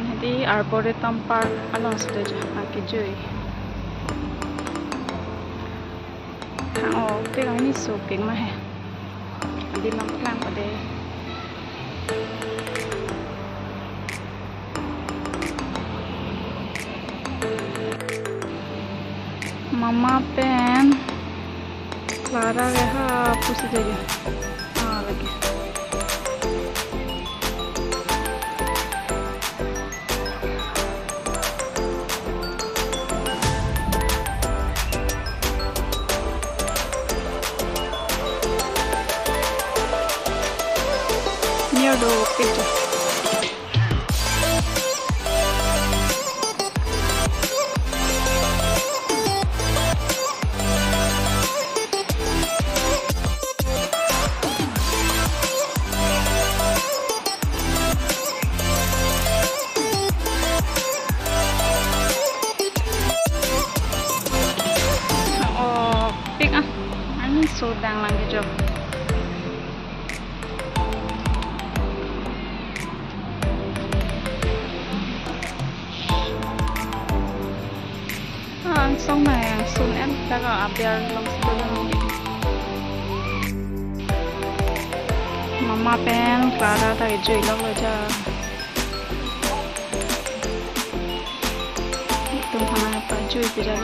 kan di Arboretum Park along stage aki joy oh pe ini shopping mah he di mamplang pada mama pen Clara ha pusi deja lagi near the picture sudang lagi job xong này xuống em ta gọi áp đeo lòng sudang mama pen Clara ta cái chơi lắm rồi cha tum hana pa chơi bây giờ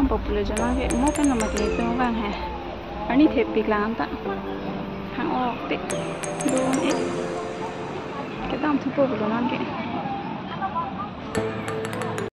popular jana ke mo kan nama ke itu kan hai ani thepi klan ta hang ok te don e ke dam thu popular nan ke